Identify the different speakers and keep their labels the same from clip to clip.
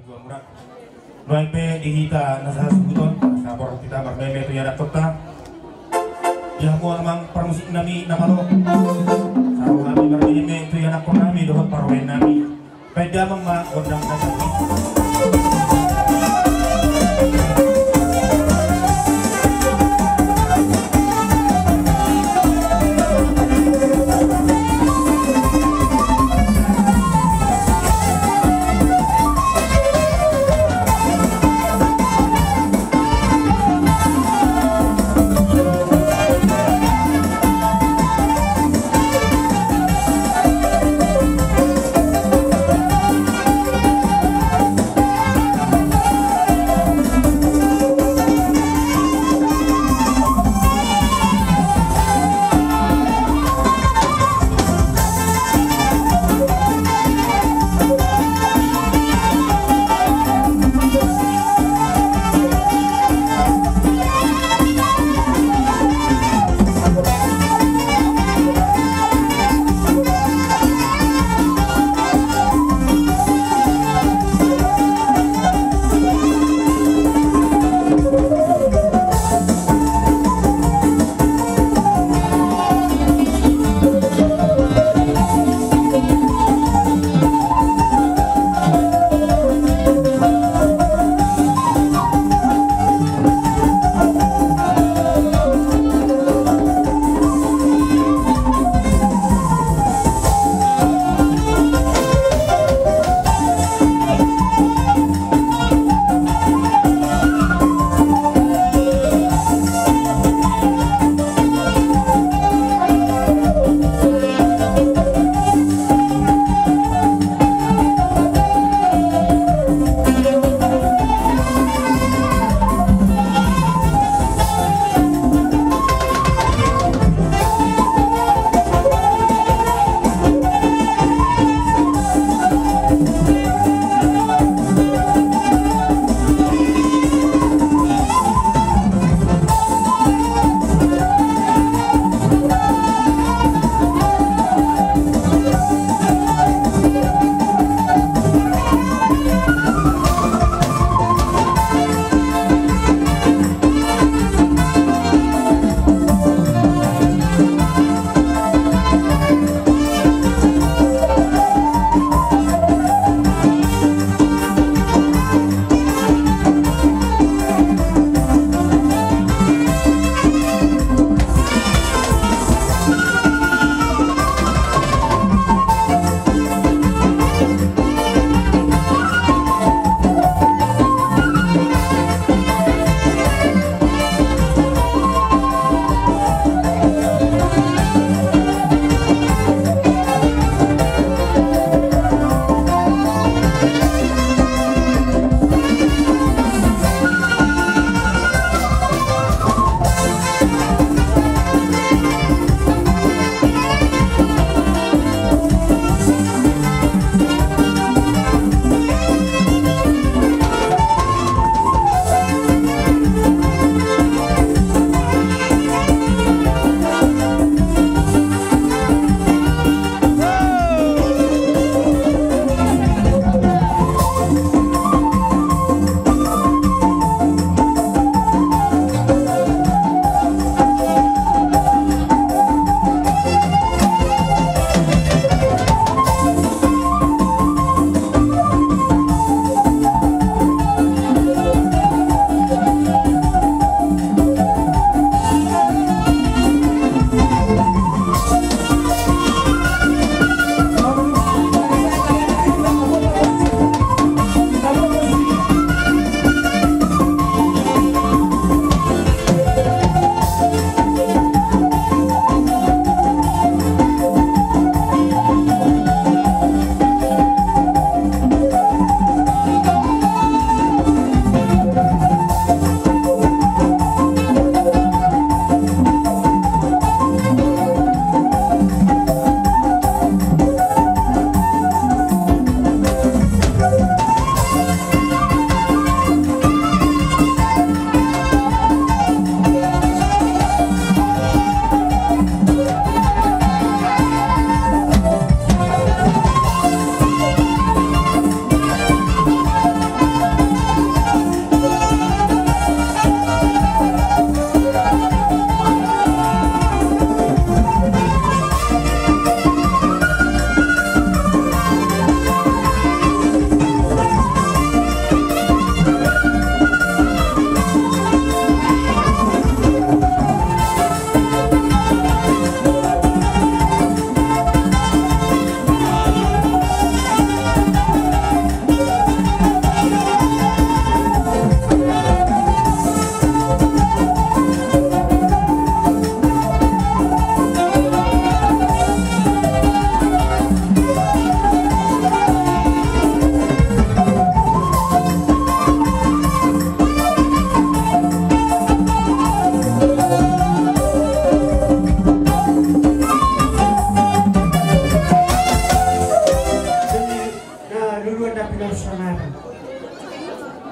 Speaker 1: jual murah. Noepe dihita nasa subuton sabor kita bermeme tu ya dakota. Ya ko namang permusik nami namalo. Saru nami bermeme tu ya nakon nami dohot parwen nami. Peda mama gondang nasaki.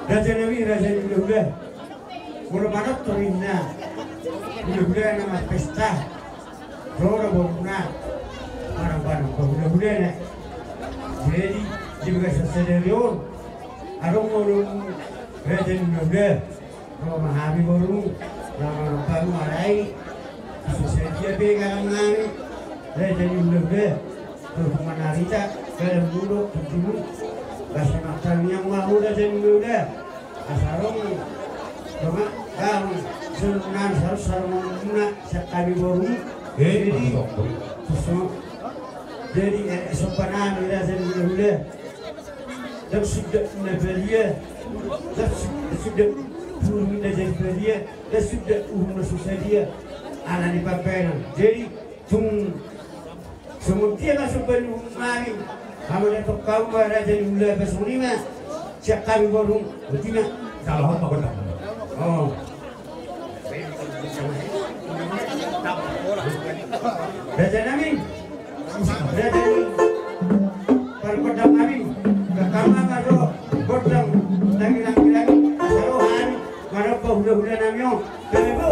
Speaker 2: Raja Nabi Raja Udah Mula-mula Torina Udah nama pesta Rora Boruna Barang-barang Udah jadi juga sesederion Arong Borung Raja Udah Kalau Mahabi Borung Nama baru marai Sesedia Begang Ngani Raja Udah Kalau menarita Kalau dulu Dulu Kasih makan yang mau Raja Udah Asarong Cuma kalau seluruh sarung sekali baru, jadi sopanan Raja Udah, dan sudah nabelia, dan sudah turun Raja Nabelia, dan sudah susah dia, anak di paperan. Jadi semua masuk ke mari, kamu dapat kau Raja Udah bersama sekali baru, betina.
Speaker 1: Kalau apa benar?
Speaker 2: Oh. Raja Nabi perkodam Nabi kekama kado kodam lagi saruhan marapa hula-hula namyo kebo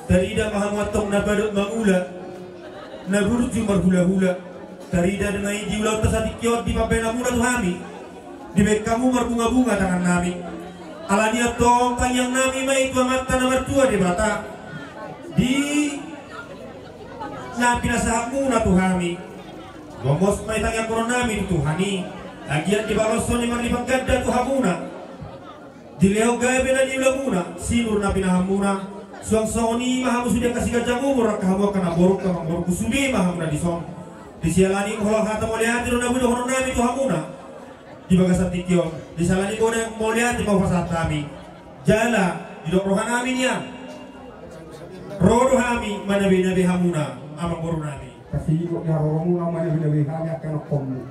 Speaker 1: Tarida mahamatong na badot mangula, na burju marhula-hula. Tarida dengan iji ulau tersatikyot di pabena mula tuhami. Di baik kamu berbunga-bunga tangan nami. Alania tong kanyang nami mai tua mata nomor 2 di mata. Di nabi nasahmu na tuhami. Gomos mai tangyang koron nami tuhani. Agian di baloson ni marlipang ganda tuhamuna. Di leo gaya bena di ulamuna. Sinur nabi nahamuna. Suang soni mahamu sudah kasih gajah umur kamu akan aborok kamang borok kusudi mahamu na dison. Di sialani kalau kata mau lihat itu nabi dohon nami tuhamuna. Di bagasan tikyo. Di salani ko na mau lihat di bawah fasat kami. Jala di dokrohan kami niya. Rodo kami manabi-nabi hamuna amang borok nami.
Speaker 2: Kasi ko niya romuna manabi-nabi kami akan komu.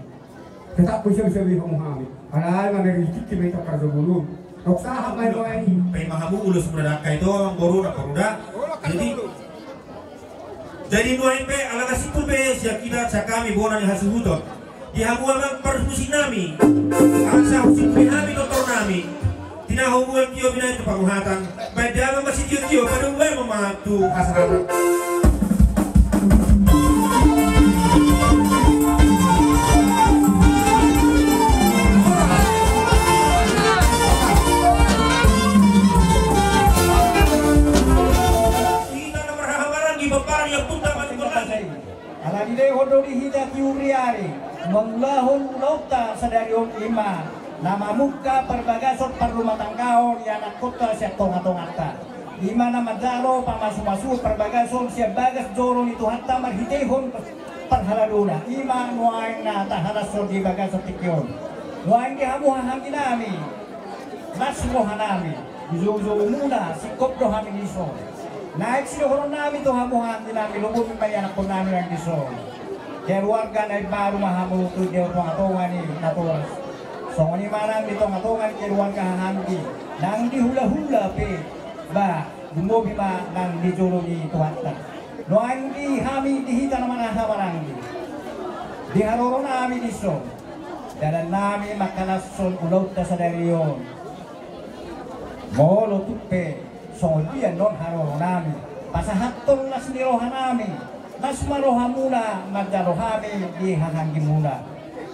Speaker 2: Tetap bisa-bisa kamu kami. Alay manarikit kami ito karzabulun. Noksahat may doa ini.
Speaker 1: Pay mahamu ulus mudaka itu ang boru na koruda. Jadi nuain pe ala kasipul pe siya kita sa kami bona ni hasuhutot. Di hamu amang parmusin nami. Ang sa husipin nami doktor nami. Tinahu mo ang tiyo binay ito panguhatan. May dagang masih tiyo-tiyo padung bay mamatu kasarana.
Speaker 3: Alagile hodo dihida kiuriari menglahun lauta sadarion ima nama muka perbagason perlumah tangkaon yang kota siap tonga-tongata ima nama jalo pamasu-masu perbagason siap bagas jorong itu hatta marhitehon perhaladuna ima nuaing na taharason di bagason tikyon nuaing di hamu haminami nasmo hanami juzo muna sikop do haminiso naik sila koron namin ito hamuhan din namin lubungin pa yan ako namin ang diso kaya warga na baru mahamu ito diyo itong atongan ni naturas so ni manang itong atongan kaya warga hahandi nang di hula-hula pe ba gumobi ba nang di jolo ni Tuhan no ang di hami dihita naman ang hamarang di haroro namin diso dalan namin makalason ulaw ta sa dariyon molo tupe so dia non haro nami pasahatong nas niroha nami nas maroha muna magdarohami di hahanggi muna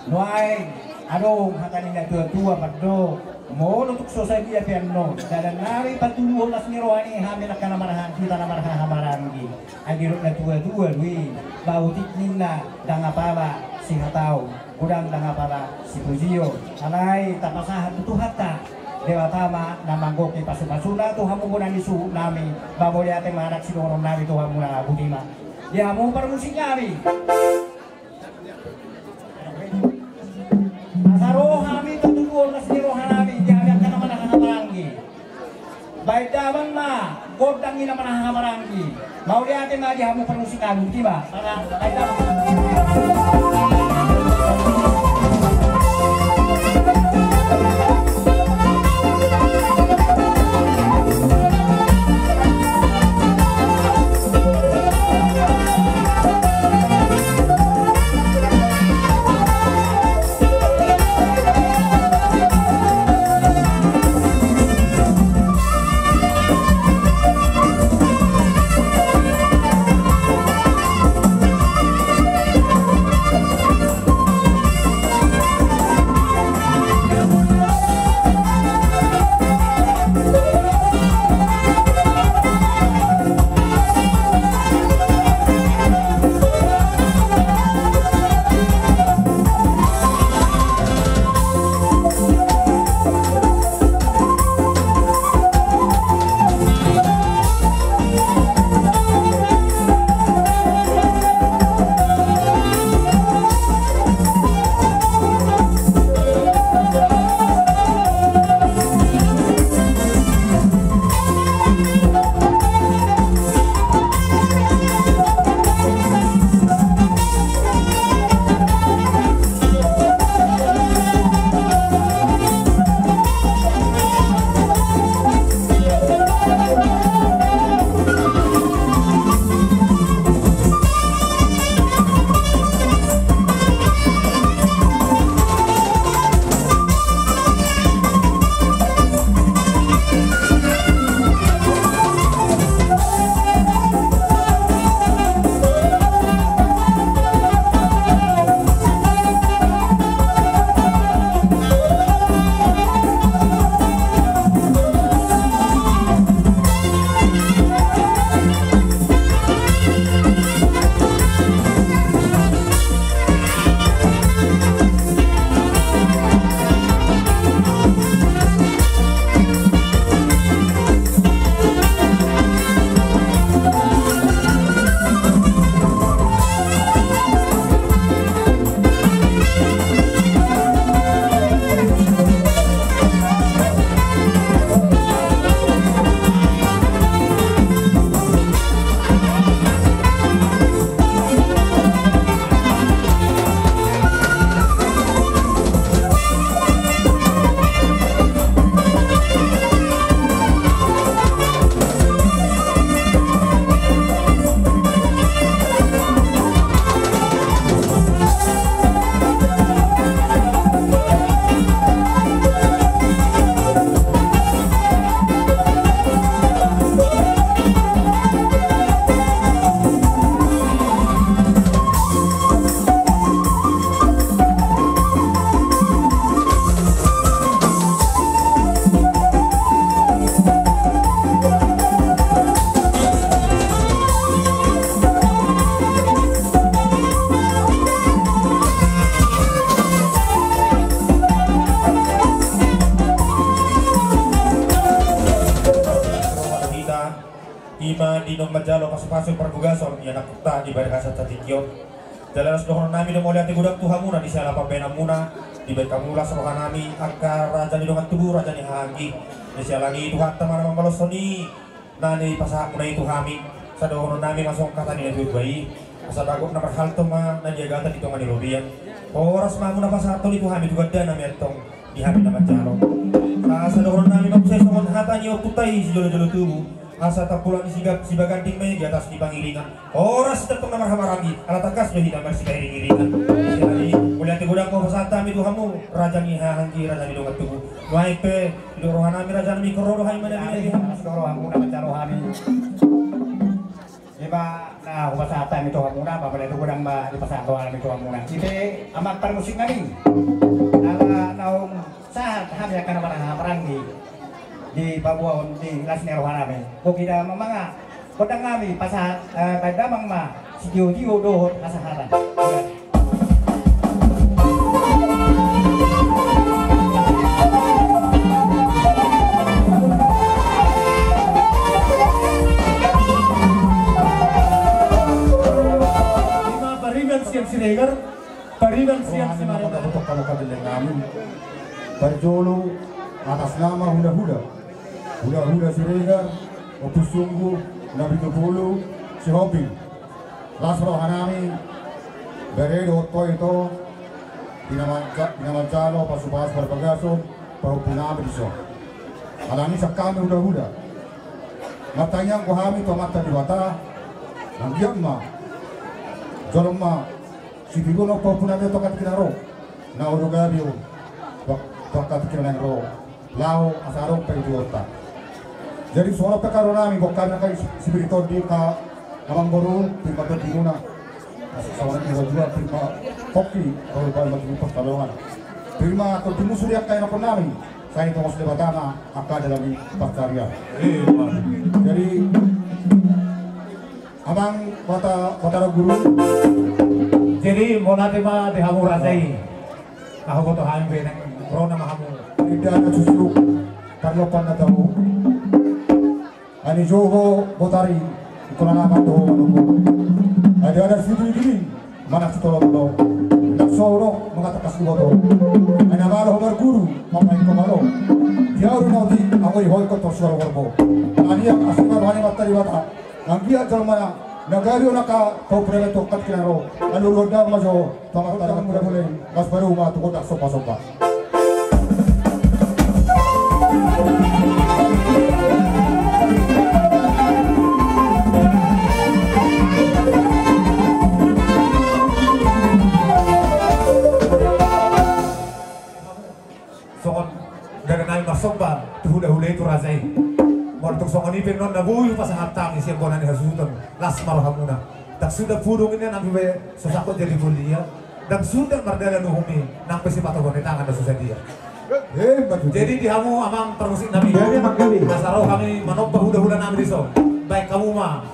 Speaker 3: nuay adong hatanin na tua-tua paddo mo untuk sosai dia piano dan nari patulo nas niroha ni hami na kanamarahan kita namarahan hamarangi agirot na tua-tua lui bautik nina dangapala si hatau udang dangapala si pujio alay tapasahat tutuhata Dewa tama na manggoki pasupasuna to hamu muna nisu nami baboy ate manak sinurong nami to hamu na butima di hamu permusik nami asaro kami tutulong na sinirohan nami di hami akan naman nakakamaranggi baik damang ma godang ina naman nakakamaranggi mau di ate ma di hamu permusik nami butima para baik damang
Speaker 1: jalo pasupasok perbugason ya nakukta di balik kasat satikyo. Dalam dokonon nami do moliati gudak Tuhan muna di siala pabenam muna di balik kamula serohan nami akar raja di dongan tubuh raja ni hagi di siala lagi Tuhan teman mamalosoni nani pasahak muna itu kami sa dokonon nami masuk kata ni nabi bayi asa bagok na marhalto ma nandiagata dito nga nilobian oras mamuna pasato itu kami juga dan nami atong di kami naman jalo sa dokonon nami mapusay sa hata niyo tutay si jolo-jolo tubuh asa tapulan si baganting may di atas di pangiringan oras datang na marhamaragi alatakas nyo hitamar si kairingiringan jadi ulihan tigudang ko sa tami kamu raja ni hahanggi raja ni dongat tubuh nuhay pe idorohan nami raja nami kororo hay manami
Speaker 3: Dorohan muna mencarohani. Iba na upasatan ito muna papalay ito gudang ba di pasatuan ito muna. Ite amat permusik nami. Nala naong saat hamya kana marang di babuan di las nerohan namin. Kung kita mamanga kodang kami pasat kadamang ma si Dio dohot kasahatan.
Speaker 4: Siregar, pariban siang si Marina.
Speaker 2: Untuk kamu kabilang namin. Barjolo atas nama Huda-Huda. Huda-Huda Siregar, Opus Sungguh, Nabi Tupulu, si Hobi. Lasro Hanami, Beredo Toito, Pinamancalo, Pasupas Barbagason, Pahupunami Diso. Alani sa kami Huda-Huda. Matanyang kuhami to mata diwata, Nanggyan ma, Jolong ma, si Biguno po punami tokat kinaro na urugabyo tokat kinaro lao asarong peridiota jadi suara pekaro nami bukan kay sibirito di ka amang boru timba to diguna asawang iro juga timba koki kalau ba maging pastalongan prima to timusuriak kay na nami saya itu mos debatana aka dalam pasarya jadi amang kota guru.
Speaker 4: Jadi mau nanti mah dihamu rasai, aku butuh hamil neng corona mah hamu.
Speaker 2: Tidak ada susu, parlopan na tahu. Ani Joho Botari, itulah nama tuh menunggu. Ada situ ini, mana situ lo? Nak soro mengatakan situ lo. Ana malu homar guru, mapain kemalo. Dia udah nanti aku ihoi kau terus suara warbo. Ani yang asal wani materi wata, angkia jalan Nagari naka kau pernah tokat kinaro, anu roda majo, tomat tarang pernah boleh, gas baru mah tu kotak sopa.
Speaker 4: Sokon dari naik masuk ba, tuh dah itu razai. Mortuk songon ipin non nabuyu pas hatang isi bonan hasutan las marhamuna. Tak sudah purung ini nabi be sesakot jadi mulia dan sudah mardala nuhumi nang pesi patogon tangan dan susah dia. Jadi dihamu amang permusik nabi. Nasaro kami manobah huda-huda nabi diso. Baik kamu mah.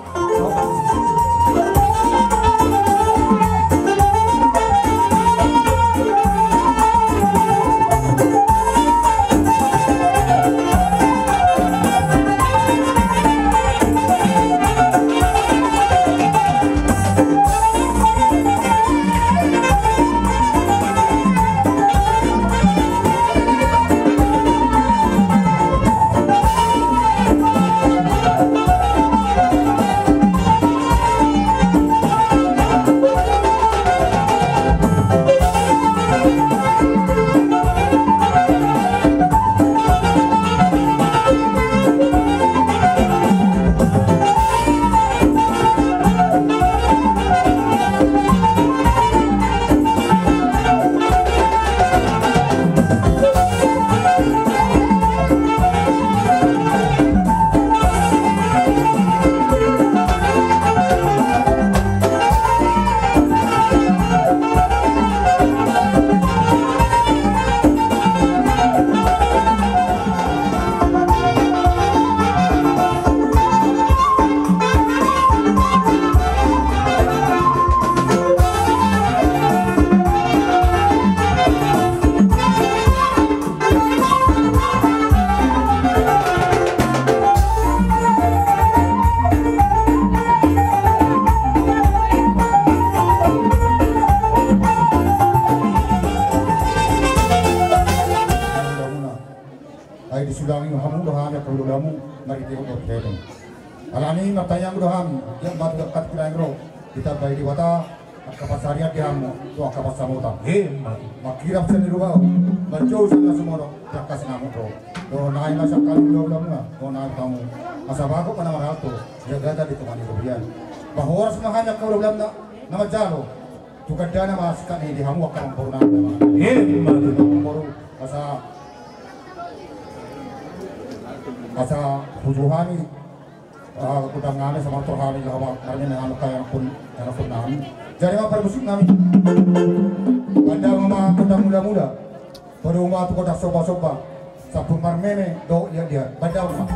Speaker 2: mari tiyo ko tiyong. Alani matayang doham yang batu dekat kirangro kita bayi diwata kapasarian dihamu tu kapasamuta. Makirap sa nilugaw majauh sa nasumoro takas namu bro. Do naay masak kalu do na do naay kamu asabako pa naman alto jaga dito man irubian. Bahoras na hanya ka problem na majalo. Tukada na masaka ni dihamu ka puro na. Puro asa hujuhani kudang ngane sama terhari lawa karena dengan kaya pun namin. Jadi apa permusik namin? Banda mama kudang muda-muda. Baru rumah tu kudang soba-soba. Sabun marmene do dia banda rumah.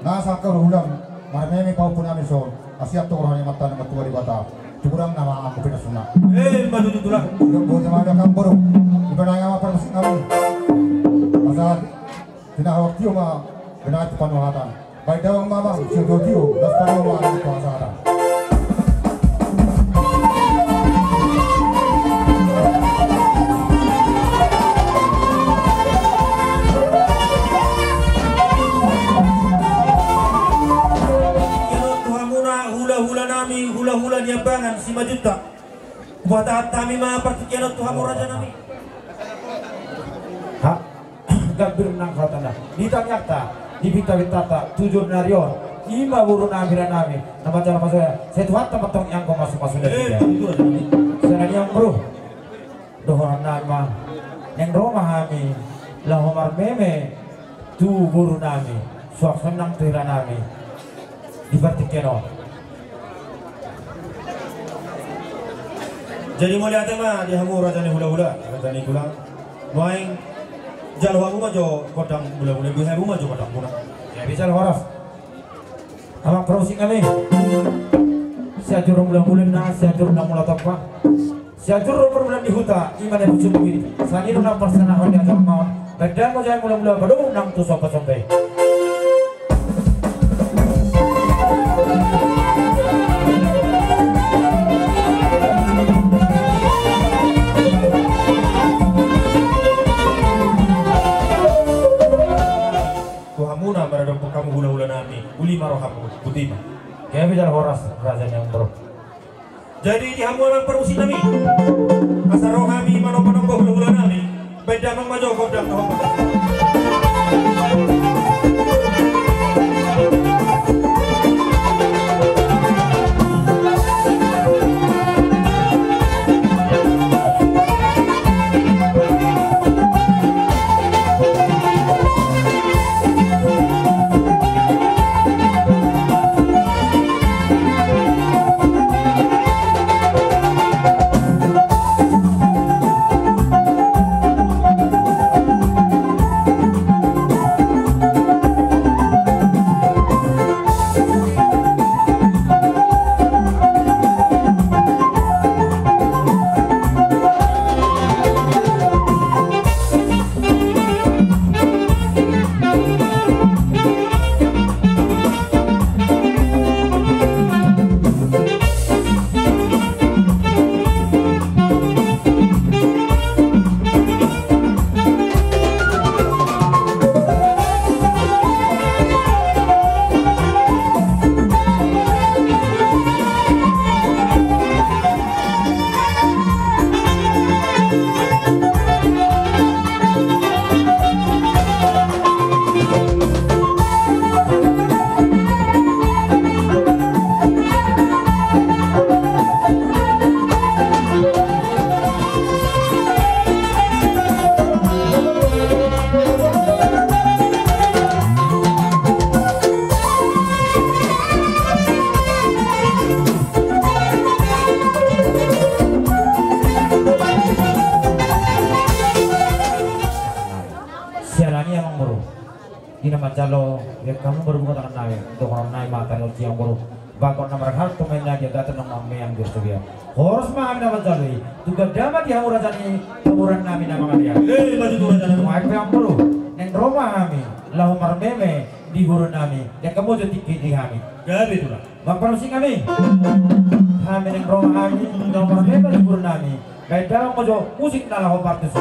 Speaker 2: nasa keruhulan marmeme pau punami son asiat to orang yang mata nama tua di bata curang nama aku pinasuna
Speaker 1: Maju tulang.
Speaker 2: Yung buong mga nakamburo, iba na nga para masing namin. Masa tinahawag tiyo mga ganahit panuhatan. Baik daw ang mamang, siya do tiyo, das parang mga ang pangasahatan.
Speaker 1: Tuhan muna hula-hula nami, hula-hula niabangan si Majuta. Buat kami mga partikian Tuhan mo raja nami.
Speaker 4: Ha? Gabir nang katana. Dita nyakta, dibita-bitata, tujur narion. Ima buru namira nami. Nama cara masaya. Saya tuhan teman-teman yang kau masuk-masuk dari dia.
Speaker 1: Itu raja nami.
Speaker 4: Sana yang bro. Dohon nama. Yang rumah kami. Lahomar meme. Tu guru nami. Suak senang tira nami. Di partikian.
Speaker 1: Jadi mau lihat mah di hamu raja ni hula-hula, raja ni kulang. Main jalur hamu majo kodang hula-hula, gue hamu majo kodang kulang.
Speaker 4: Ya bisa horas. Amang prosing kami. Saya jurung bulan-bulan na, saya jurung na mula topa. Saya jurung berbulan di huta, iman yang bucin begini. Sani nuna persanahan di atas maut. Bedang mo jangan mula-mula baru nang tu sampai-sampai.
Speaker 1: Muna meredam kamu hula-hula nami, uli marohamu, butima.
Speaker 4: Kaya bisa horas raja yang bro.
Speaker 1: Jadi di hamu memang perusi nami. Asal rohami manong-manong hula-hula nami, beda mang majo kodang tohong.
Speaker 4: Jalo ya kamu berbuat dengan naik untuk orang naik mata nuci yang baru bakal nomor hal pemainnya dia datang nama yang gitu dia harus mah dapat jalo juga dapat yang urut ini umuran kami nama dia
Speaker 1: Baju tu raja nami.
Speaker 4: mau yang baru yang rumah kami lahu marmeme di guru kami yang kamu jadi di kami
Speaker 1: Gabi tu lah.
Speaker 4: bapak sih kami yang rumah kami lahu marmeme di guru kami kayak dalam musik nalah partus.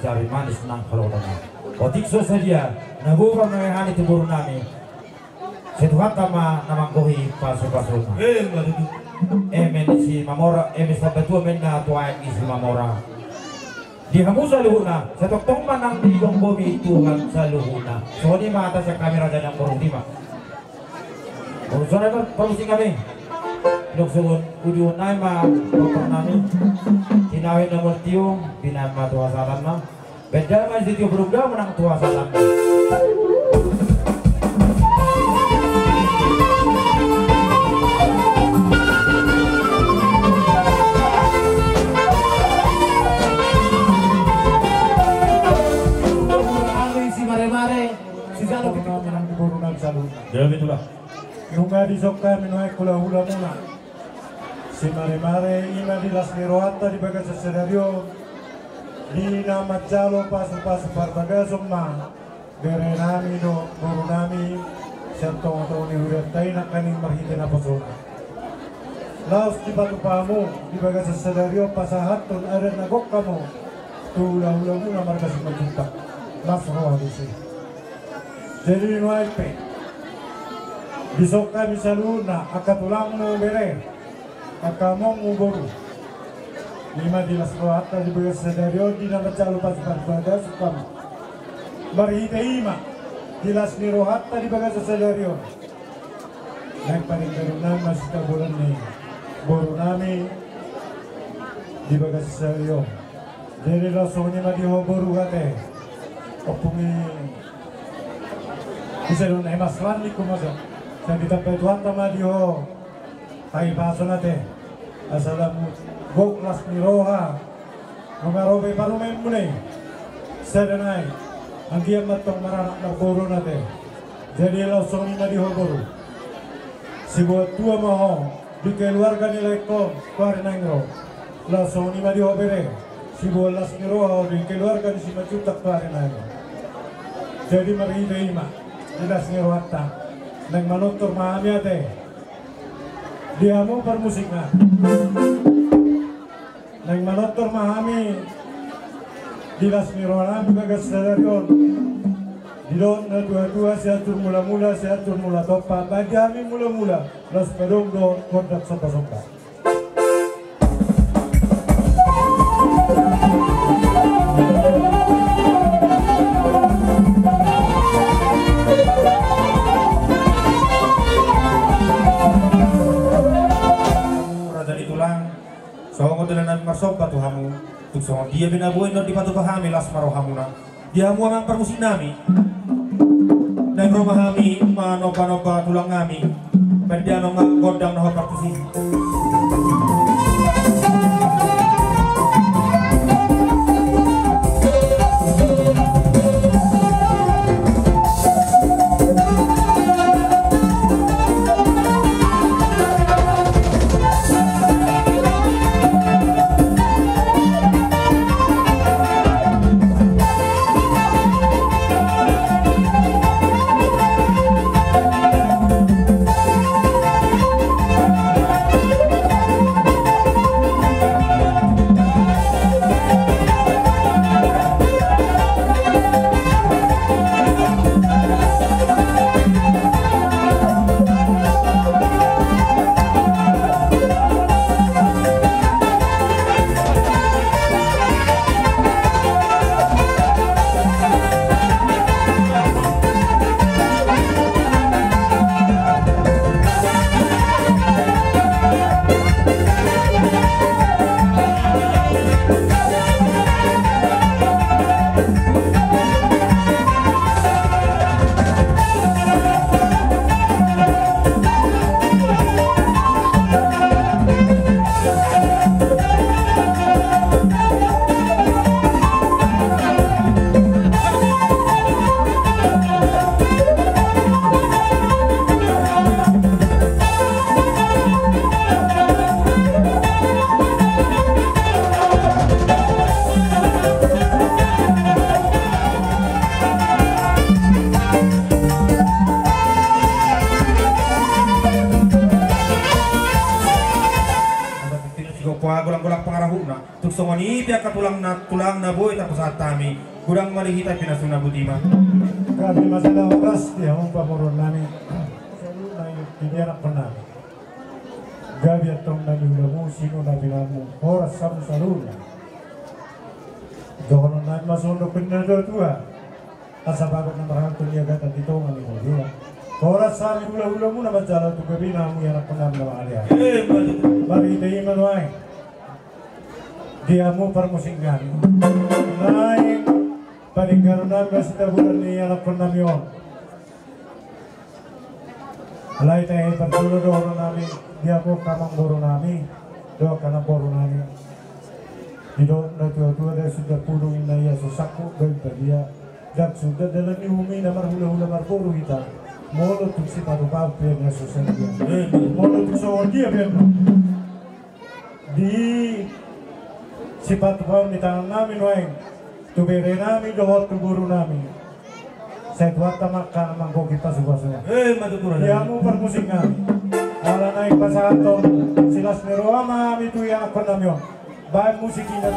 Speaker 5: cari manis nang kalau tengah. Otikso saja nagurang nangehani tibur nami. Setuhan tama namang kohi paso-paso na. Men si Mamora, sa betua men na tuain si Mamora. Di hamu sa luhuna, sa toktong manang digong bomi Tuhan sa luhuna. So ni mata sa kamera dyan ang burong lima. Urusan na ba, palusing kami. Nuksuun, udiun na ma-doktor namin. Tinawin na multiyong, pinamatuwasalan na. Beda naman si Tio Berugda menang tuwasalan na.
Speaker 1: Ya itulah.
Speaker 6: Yung adisok kami no hula muna. Si Mare ima di las niroata di bagas sedario di nama jalo pasu parbagasok ma bere nami no buru nami sentong atau ni hurentai nak kaning marhite na paso. Laos di batu pamu di bagas sedario pasahatun ada nagok kamu hula muna marga si mencinta. Las roh di sini. Jadi no pe. Bisok kami saluna akatulang mo bere akamong uboru lima dilas rohata di bagas sedario di nama jalo pasu parbagasok kamu marhite ima dilas ni rohata di bagas sedario yang paling karunan masih tabulan ni boru nami di bagas sedario jadi langsungnya mah dihoboru kate opungi bisa dong emas lani kumasok dan kita petuan tama diho ay paso nate asalamu goklas ni roha mengarobe parumen mulai serenai anggiam matong maranak nagboro nate jadi langsung ina dihoboru si buat tua maho di keluarga nilai kom kuari nangro langsung ina dihobere si buat las ni roha di keluarga di sima cutak kuari nangro jadi maride ima jelas ni rohata nang manutur mahami ate dia mo permusik na nang manutur mahami dilas mirohan bagas sadarion dilon na dua-dua siatur mula-mula siatur mula topa bagi kami mula-mula las pedong do kontak sopa-sopa.
Speaker 1: Songo dalan namin marsog patuhamu tuk songo dia binabuhin no di patupahami las marohamuna dia mo ang permusik nami dan romahami manoba-noba tulang nami perdia no godang no partusi. ni pihak tulang na boy tapos at kami kurang malihita pinasuna butima.
Speaker 6: Kami masalah oras dia pamoron nami. Selalu na yung tinianak pa namin. Gabi atong naniulamu, sino na binamu, oras samu saluna. Doon na masundo pinado tua. Asa bagot na marahang tuliagat at ito ang ito dia. Oras sa amin hula-hula mo naman dyan at gabi na mo yan ako namin na maalihan. Bari ito yung manuay. Dia mo para mo singgan. Naing paninggaron namin kasi tabunan ni anak ko namin yun. Alay tayo pagtulog namin. Dia ko kamang boro namin. Doa ka na boro namin. Dito na tua-tua dahil sudah pulong inaya susako ganda dia. Dan sudah dalam umi na marhula-hula marpuro kita. Molo tuk si paru-paru yang susah dia. Molo tuk soal dia biar di si paru-paru di tangan namin waeng. Tubere namin dohor tuburu namin. Saya tuat makan mangkok kita suka-suka. Dia mau permusik kami. Ala naik pasato silas nero ama itu yang aku namyo. Baik musik ini.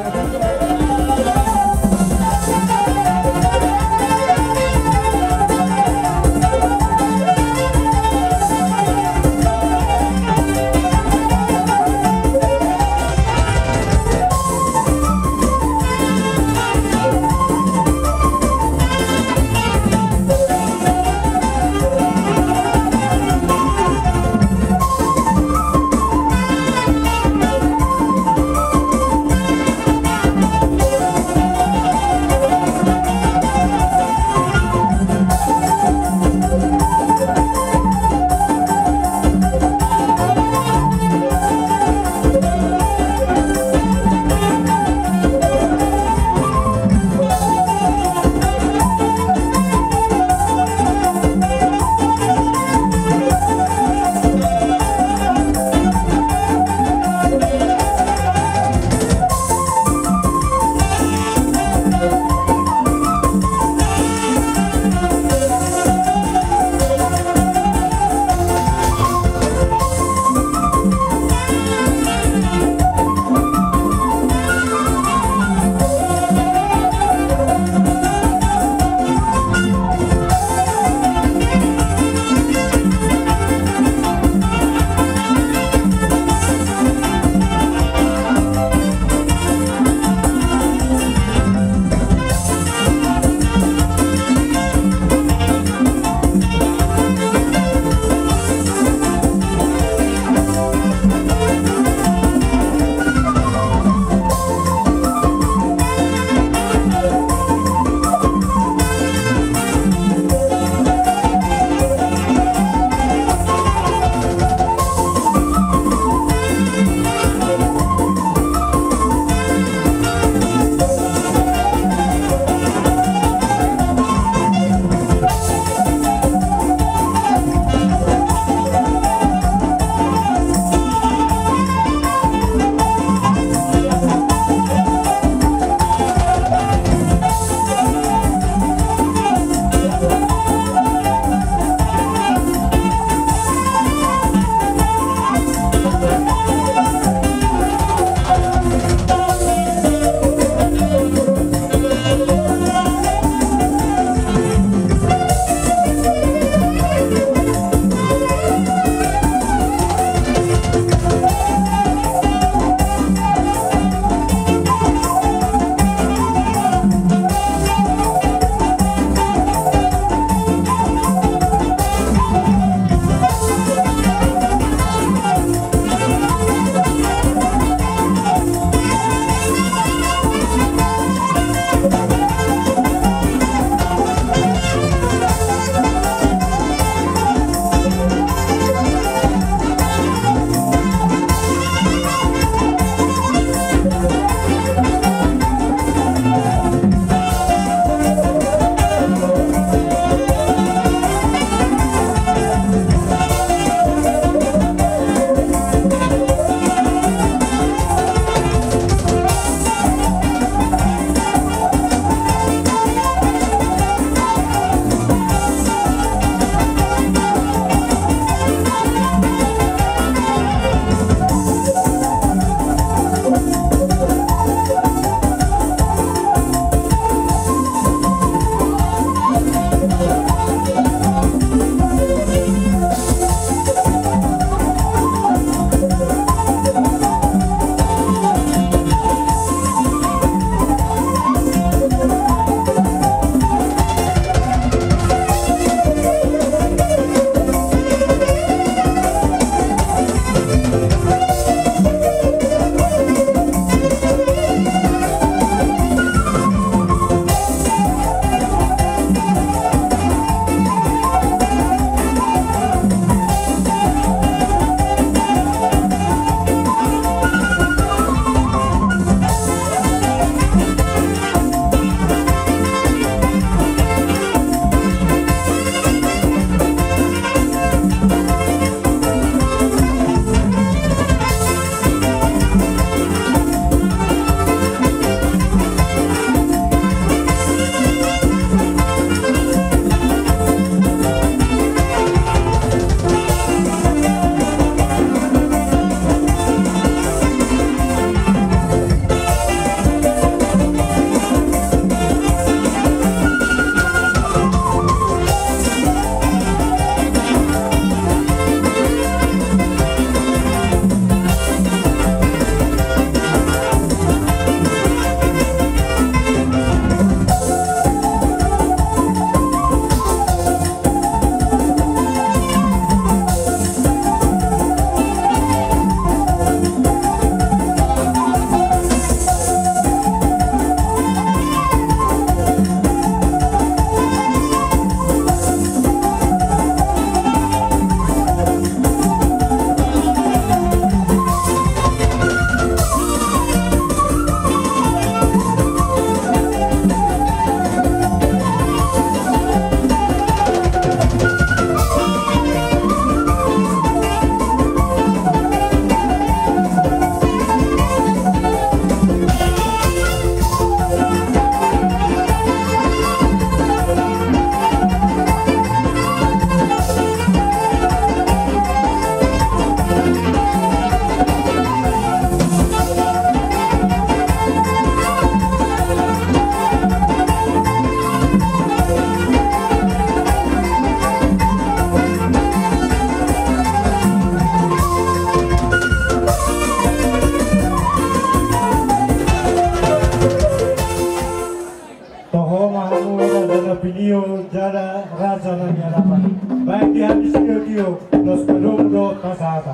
Speaker 6: Baik di hadis Dio, los penumbro tasata.